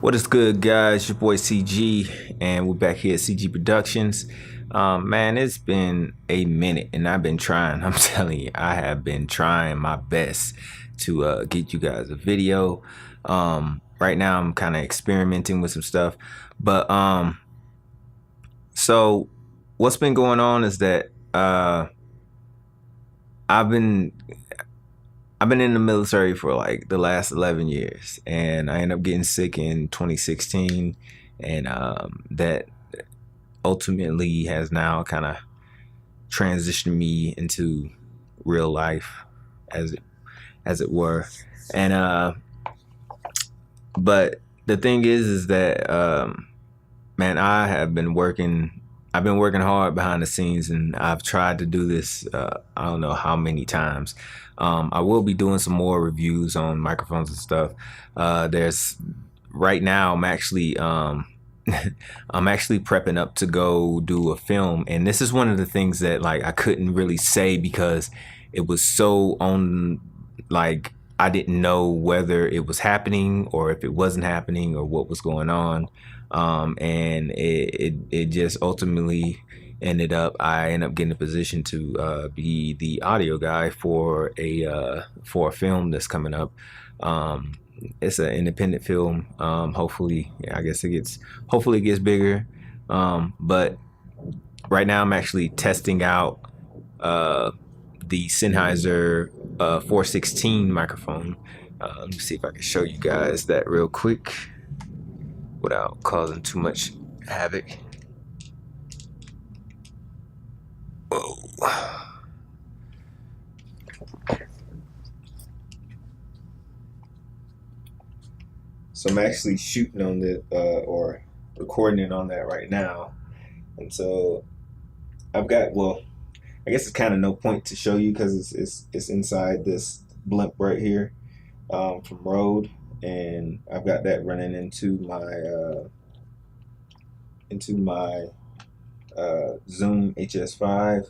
What is good, guys? Your boy CG, and we're back here at CG Productions. Man, it's been a minute, and I've been trying. I'm telling you, I have been trying my best to get you guys a video. Right now, I'm kind of experimenting with some stuff, but so what's been going on is that I've been in the military for like the last 11 years, and I ended up getting sick in 2016, and that ultimately has now kind of transitioned me into real life, as it were. And but the thing is that man, I've been working hard behind the scenes, and I've tried to do this I don't know how many times. I will be doing some more reviews on microphones and stuff. There's right now I'm actually I'm actually prepping up to go do a film, and this is one of the things that like I couldn't really say because it was so on, like I didn't know whether it was happening or if it wasn't happening or what was going on. And it just ultimately I ended up getting a position to be the audio guy for a film that's coming up. It's an independent film. Hopefully, yeah, I guess hopefully it gets bigger. But right now I'm actually testing out the Sennheiser 416 microphone. Let me see if I can show you guys that real quick without causing too much havoc. Whoa. So I'm actually shooting on the or recording it on that right now, and so I've got, well, I guess it's kind of no point to show you because it's inside this blimp right here from Rode, and I've got that running into my Zoom HS5,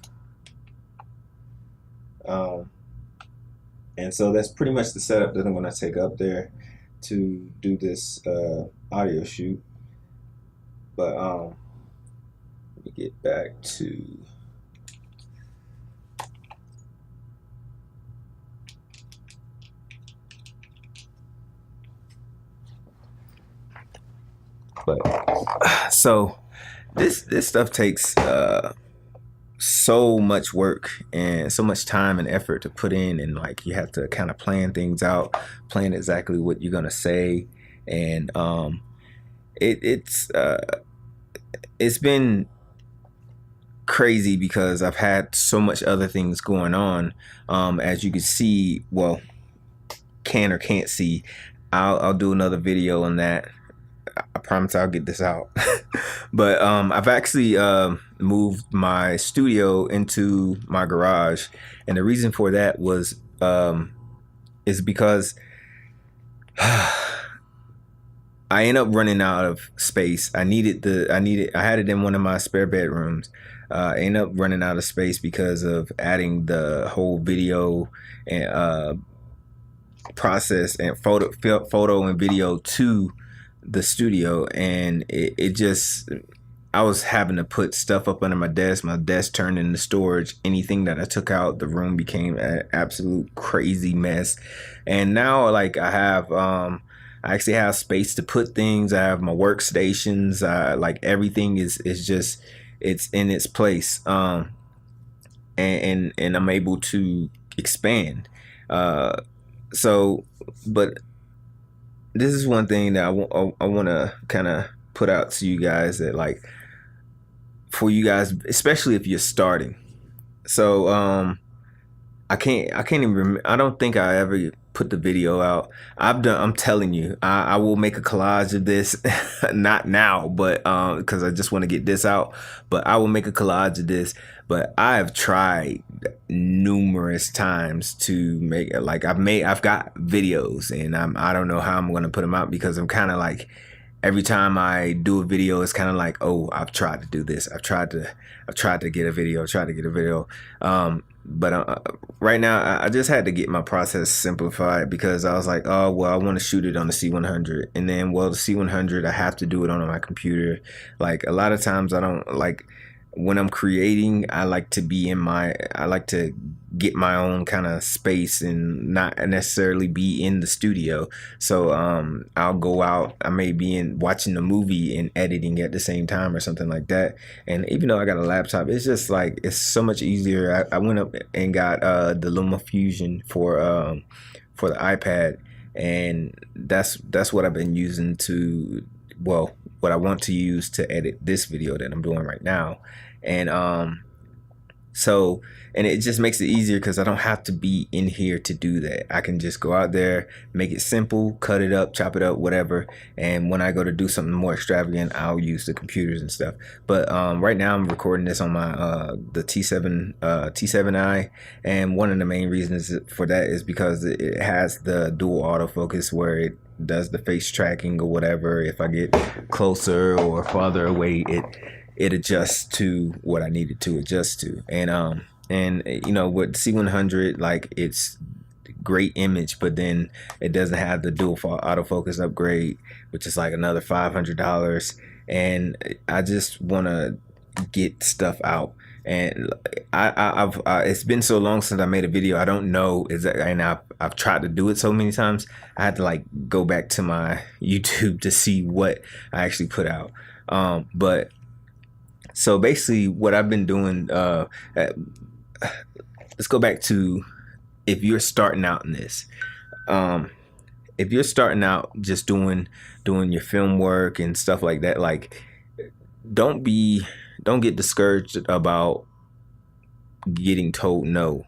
and so that's pretty much the setup that I'm going to take up there to do this audio shoot. But let me get back to so this stuff takes so much work and so much time and effort to put in, and like you have to kind of plan things out, plan exactly what you're gonna say, and it's been crazy because I've had so much other things going on. As you can see, well, can or can't see, I'll do another video on that. I promise I'll get this out. But I've actually moved my studio into my garage, and the reason for that was is because I ended up running out of space. I had it in one of my spare bedrooms. I ended up running out of space because of adding the whole video and process and photo and video to the studio, and it just, I was having to put stuff up under my desk turned into storage. Anything that I took out, the room became an absolute crazy mess. And now like I actually have space to put things. I have my workstations, like everything is just, it's in its place, and I'm able to expand. So but this is one thing that I want to kind of put out to you guys, that like for you guys, especially if you're starting. So I can't even remember, I don't think I ever put the video out. I'm telling you, I will make a collage of this. Not now, but because I just want to get this out, but I will make a collage of this. But I have tried numerous times to make, like I've got videos, and I don't know how I'm going to put them out because I'm kind of like every time I do a video, it's kind of like, oh, I've tried to do this. I've tried to get a video, tried to get a video. But right now, I just had to get my process simplified because I was like, oh, well, I want to shoot it on the C100. And then, well, the C100, I have to do it on my computer. Like a lot of times I don't like, when I'm creating, I like to get my own kind of space and not necessarily be in the studio. So I'll go out, I may be in watching the movie and editing at the same time or something like that. And even though I got a laptop, it's just like, it's so much easier. I went up and got the LumaFusion for the iPad, and that's what I've been using to, well, what I want to use to edit this video that I'm doing right now. And so, and it just makes it easier because I don't have to be in here to do that. I can just go out there, make it simple, cut it up, chop it up, whatever. And when I go to do something more extravagant, I'll use the computers and stuff. But right now I'm recording this on my the T7i, and one of the main reasons for that is because it has the dual autofocus where it does the face tracking or whatever. If I get closer or farther away, it adjusts to what I need it to adjust to. And you know, with C100, like, it's great image, but then it doesn't have the dual autofocus upgrade, which is like another $500. And I just want to get stuff out. And I've it's been so long since I made a video. I don't know exactly, and I've tried to do it so many times. I had to like go back to my YouTube to see what I actually put out. But so basically, what I've been doing. Let's go back to, if you're starting out in this. If you're starting out just doing your film work and stuff like that, like, don't get discouraged about getting told no.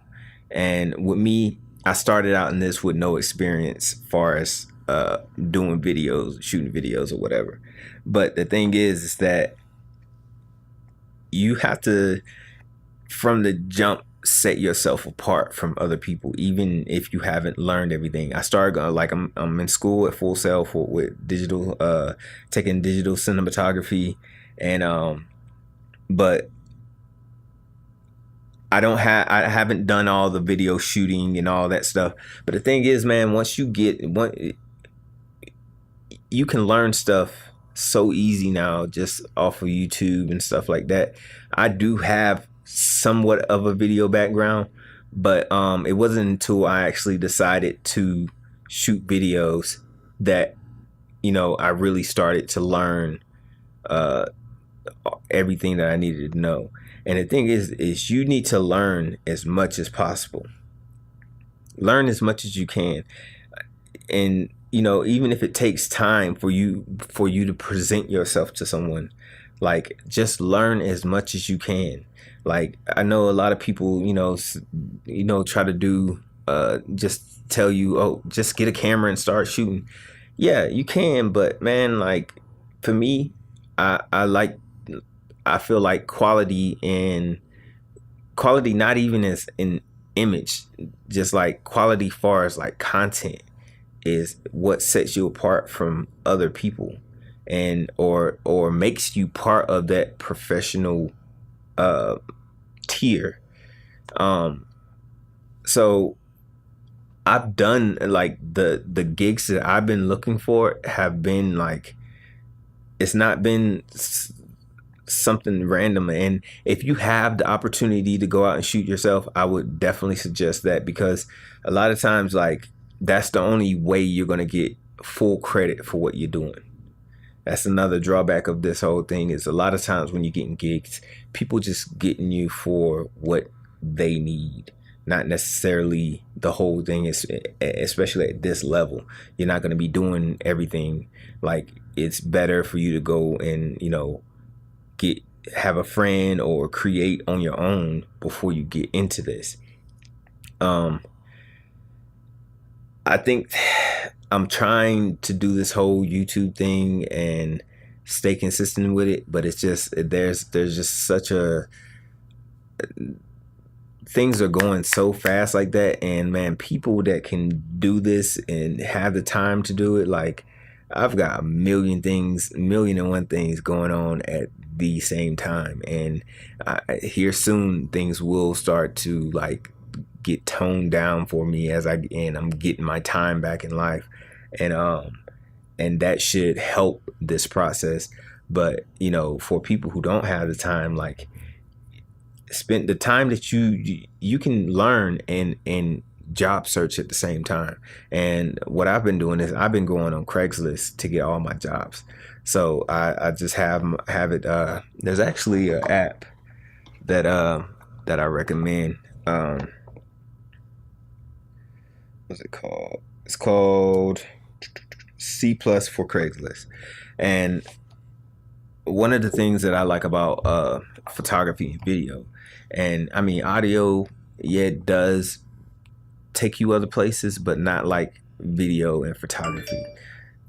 And with me, I started out in this with no experience as far as doing videos, shooting videos or whatever. But the thing is that you have to, from the jump, set yourself apart from other people, even if you haven't learned everything. I started like, I'm in school at Full Sail with digital, taking digital cinematography, and but I haven't done all the video shooting and all that stuff. But the thing is, man, once you can learn stuff so easy now just off of YouTube and stuff like that. I do have somewhat of a video background, but it wasn't until I actually decided to shoot videos that, you know, I really started to learn everything that I needed to know. And the thing is you need to learn as much as possible. Learn as much as you can. And, you know, even if it takes time for you to present yourself to someone, like, just learn as much as you can. Like, I know a lot of people, you know, try to do, just tell you, oh, just get a camera and start shooting. Yeah, you can, but man, like, for me, I feel like quality not even as an image, just like quality far as like content is what sets you apart from other people, and or makes you part of that professional tier. So I've done, like, the gigs that I've been looking for have been like, it's not been something random. And if you have the opportunity to go out and shoot yourself, I would definitely suggest that, because a lot of times, like, that's the only way you're going to get full credit for what you're doing. That's another drawback of this whole thing, is a lot of times when you're getting gigs, people just getting you for what they need, not necessarily the whole thing. Especially at this level, you're not going to be doing everything. Like, it's better for you to go and, you know, have a friend or create on your own before you get into this. I think I'm trying to do this whole YouTube thing and stay consistent with it, but it's just, there's just such a, things are going so fast like that. And man, people that can do this and have the time to do it, like, I've got a million things, million and one things going on at the same time, and here soon things will start to like get toned down for me as I'm getting my time back in life, and that should help this process. But for people who don't have the time, like, spend the time that you can learn and job search at the same time. And what I've been doing is I've been going on Craigslist to get all my jobs. So I just have it. There's actually an app that that I recommend. What's it called? It's called C Plus for Craigslist. And one of the things that I like about photography and video, and I mean audio, yeah, it does take you other places, but not like video and photography.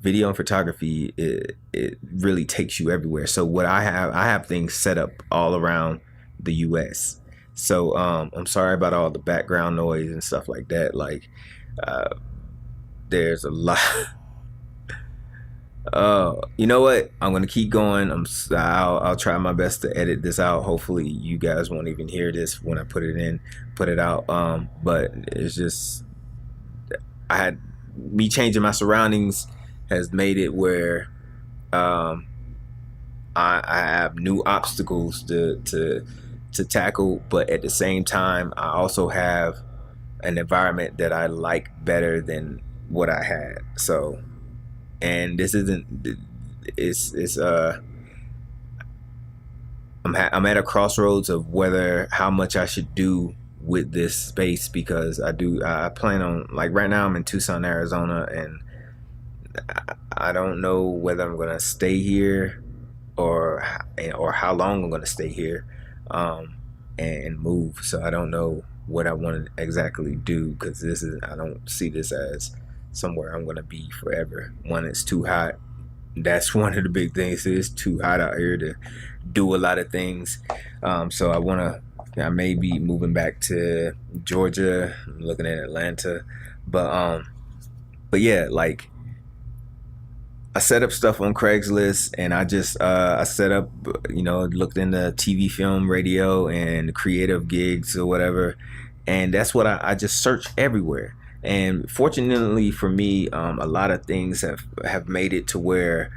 Video and photography, it really takes you everywhere. So what I have things set up all around the US. So I'm sorry about all the background noise and stuff like that. Like there's a lot. You know what? I'm gonna keep going. I'll try my best to edit this out. Hopefully, you guys won't even hear this when I put it out. But it's just I had me changing my surroundings has made it where I have new obstacles to tackle. But at the same time, I also have an environment that I like better than what I had. So. And this isn't. It's I'm at a crossroads of how much I should do with this space, because I plan on, like, right now I'm in Tucson, Arizona, and I don't know whether I'm gonna stay here or how long I'm gonna stay here, and move. So I don't know what I want to exactly do, because I don't see this as somewhere I'm gonna be forever. One, it's too hot. That's one of the big things. It's too hot out here to do a lot of things. So I may be moving back to Georgia. I'm looking at Atlanta, but yeah, like, I set up stuff on Craigslist, and I set up, looked into TV, film, radio, and creative gigs or whatever, and that's what I just search everywhere. And fortunately for me, a lot of things have made it to where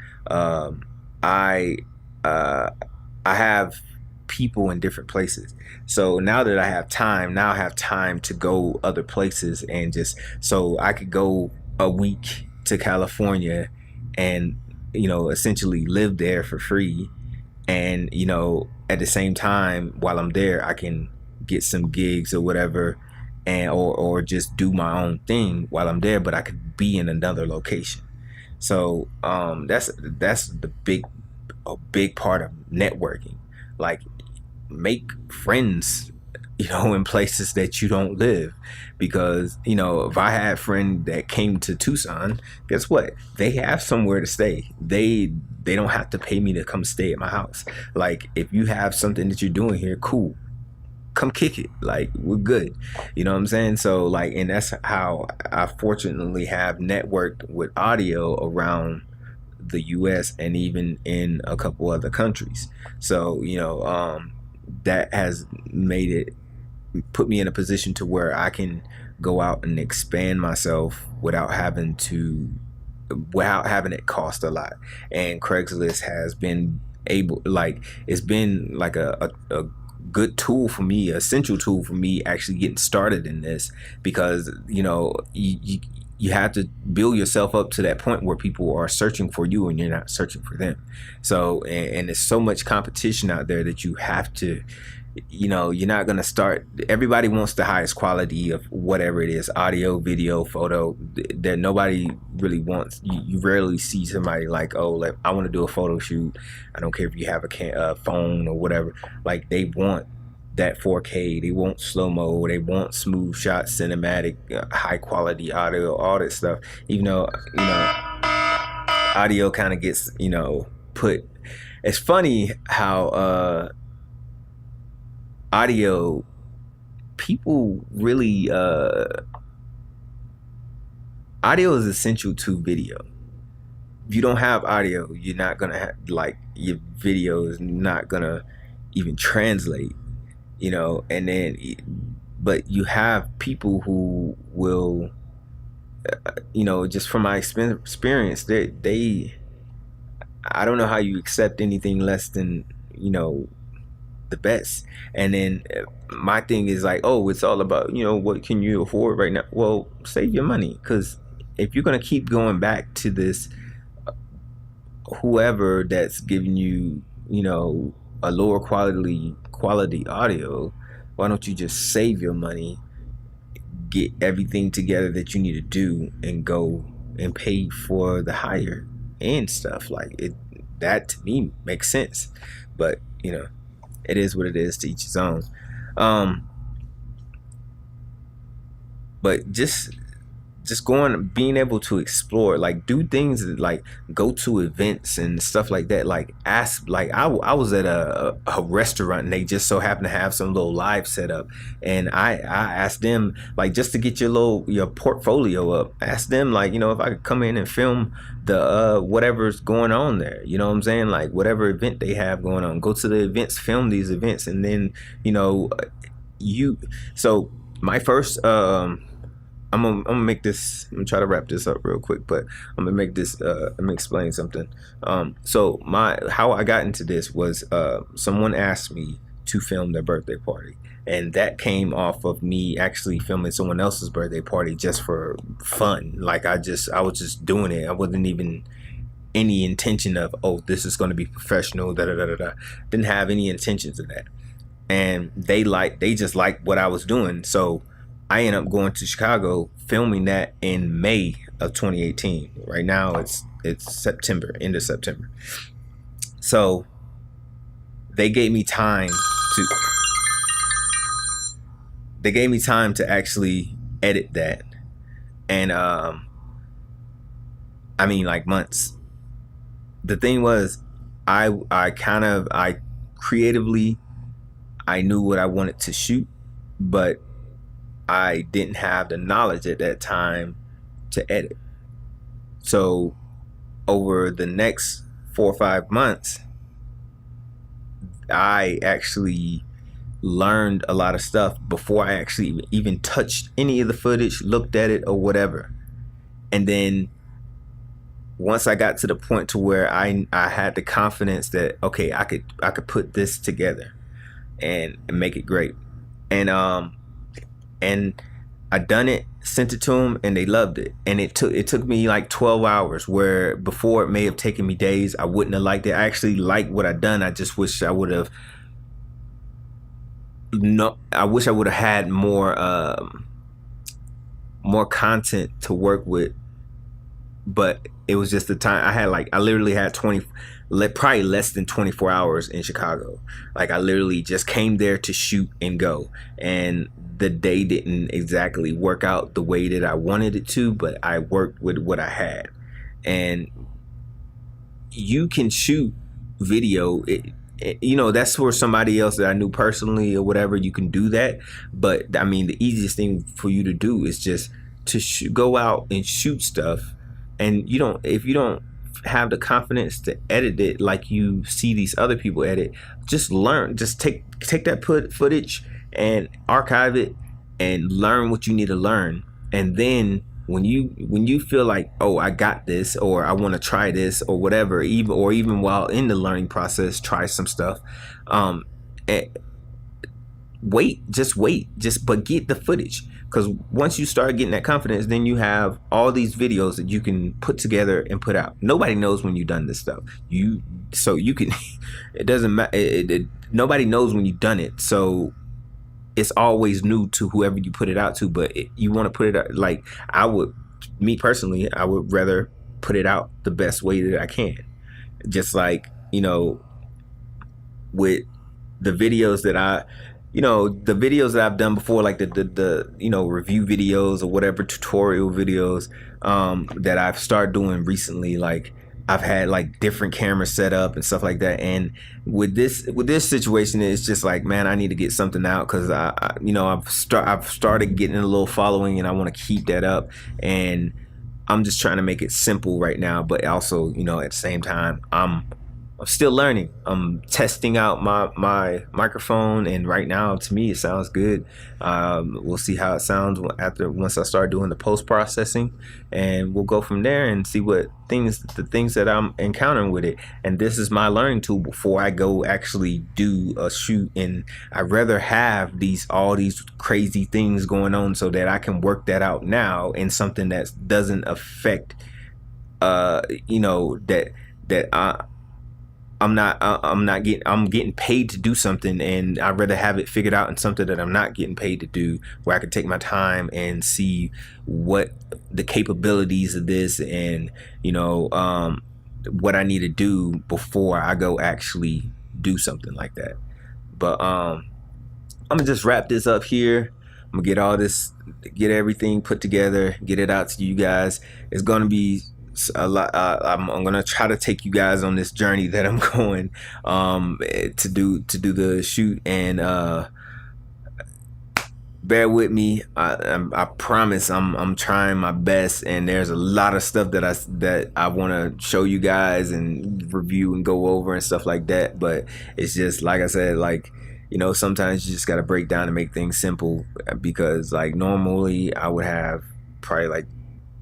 I have people in different places. So now that I have time to go other places, and so I could go a week to California and essentially live there for free, and at the same time, while I'm there, I can get some gigs or whatever, and or just do my own thing while I'm there, but I could be in another location. So that's a big part of networking. Like, make friends, in places that you don't live, because if I had a friend that came to Tucson, guess what? They have somewhere to stay. They don't have to pay me to come stay at my house. Like, if you have something that you're doing here, cool, come kick it. Like, we're good. You know what I'm saying? So, like, and that's how I fortunately have networked with audio around the US and even in a couple other countries. So that has put me in a position to where I can go out and expand myself without having it cost a lot. And Craigslist has been it's been like a good tool for me, essential tool for me actually getting started in this, because you have to build yourself up to that point where people are searching for you and you're not searching for them. So and there's so much competition out there that you have to, you're not going to start. Everybody wants the highest quality of whatever it is, audio, video, photo, that nobody really wants. You rarely see somebody like, oh, like, I want to do a photo shoot. I don't care if you have a phone or whatever. Like, they want that 4K, they want slow-mo, they want smooth shots, cinematic, high quality audio, all that stuff. Even though audio kind of gets put. It's funny how audio people really audio is essential to video. if you don't have audio, you're not gonna have, like, your video is not gonna even translate, you know. And then, but you have people who will, you know, just from my experience, they I don't know how you accept anything less than, you know, the best. And then my thing is like, oh, it's all about, you know, what can you afford right now? Well, save your money, because if you're gonna keep going back to this, whoever that's giving you, you know, a lower quality audio, why don't you just save your money, get everything together that you need to do, and go and pay for the higher end stuff? Like, it, that to me makes sense. But, you know, it is what it is, to each his own. But just going, being able to explore, like, do things, like go to events and stuff like that. Like, ask, like, I was at a restaurant, and they just so happened to have some little live setup, and I asked them, like, just to get your portfolio up, ask them, like, you know, if I could come in and film the whatever's going on there, you know what I'm saying, like whatever event they have going on, go to the events, film these events. And then, you know, you so my first I'm gonna make this. I'm gonna try to wrap this up real quick, but I'm gonna make this. Let me explain something. So how I got into this was, someone asked me to film their birthday party, and that came off of me actually filming someone else's birthday party just for fun. Like, I was just doing it. I wasn't even any intention of, oh, this is going to be professional. Da da da da da. Didn't have any intentions of that, and they just liked what I was doing. So I ended up going to Chicago, filming that in May of 2018. Right now it's September, end of September. So they gave me time to actually edit that. And I mean, like, months. The thing was, I creatively, I knew what I wanted to shoot, but I didn't have the knowledge at that time to edit. So over the next 4 or 5 months, I actually learned a lot of stuff before I actually even touched any of the footage, looked at it or whatever. And then once I got to the point to where I had the confidence that, okay, I could put this together and make it great. And I done it, sent it to them, and they loved it. And it took me like 12 hours, where before it may have taken me days. I wouldn't have liked it. I actually liked what I done. I just wish I would have had more content to work with. But it was just the time I literally had probably less than 24 hours in Chicago. Like, I literally just came there to shoot and go. And the day didn't exactly work out the way that I wanted it to, but I worked with what I had. And you can shoot video. You know, that's for somebody else that I knew personally or whatever. You can do that. But I mean, the easiest thing for you to do is just to go out and shoot stuff. And if you don't have the confidence to edit it like you see these other people edit, just learn. Just take that footage and archive it and learn what you need to learn. And then when you feel like, oh, I got this, or I want to try this, or whatever, even while in the learning process, try some stuff. But get the footage. Because once you start getting that confidence, then you have all these videos that you can put together and put out. Nobody knows when you've done this stuff. So you can, it doesn't matter. Nobody knows when you've done it. So it's always new to whoever you put it out to. But you want to put it out, like, me personally, I would rather put it out the best way that I can. Just like, you know, with the videos that I've done before, like the review videos or whatever, tutorial videos that I've started doing recently. Like, I've had like different cameras set up and stuff like that. And with this situation, it's just like, man, I need to get something out, because I've started getting a little following, and I want to keep that up. And I'm just trying to make it simple right now, but also, you know, at the same time, I'm still learning. I'm testing out my microphone, and right now, to me, it sounds good. We'll see how it sounds once I start doing the post processing, and we'll go from there and see what the things that I'm encountering with it. And this is my learning tool before I go actually do a shoot. And I'd rather have all these crazy things going on so that I can work that out now in something that doesn't affect, you know, that I'm getting paid to do something, and I'd rather have it figured out in something that I'm not getting paid to do, where I can take my time and see what the capabilities of this, and, you know, what I need to do before I go actually do something like that. But I'm gonna just wrap this up here. I'm gonna get everything put together, get it out to you guys. It's gonna be a lot. I'm gonna try to take you guys on this journey that I'm going to do the shoot, and bear with me. I promise I'm trying my best, and there's a lot of stuff that I want to show you guys and review and go over and stuff like that. But it's just like I said, like, you know, sometimes you just got to break down and make things simple, because like normally I would have probably like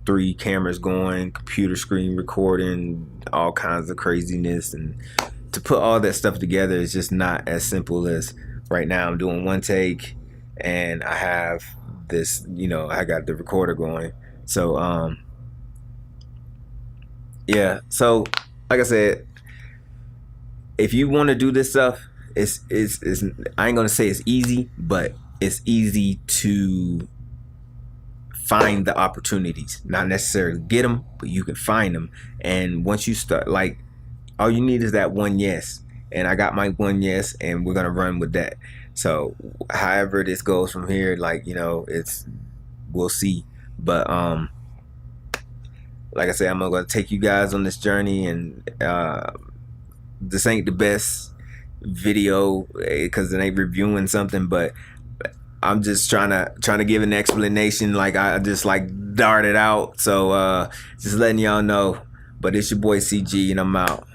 3 cameras going, computer screen recording, all kinds of craziness, and to put all that stuff together is just not as simple as right now. I'm doing one take, and I have this, you know, I got the recorder going. So yeah, so like I said, if you want to do this stuff, it's I ain't gonna say it's easy, but it's easy to find the opportunities. Not necessarily get them, but you can find them. And once you start, like, all you need is that one yes. And I got my one yes, and we're gonna run with that. So however this goes from here, like, you know, we'll see. But like I said, I'm gonna take you guys on this journey, and this ain't the best video because it ain't reviewing something, but I'm just trying to give an explanation, like I just like darted out. So just letting y'all know. But it's your boy CG, and I'm out.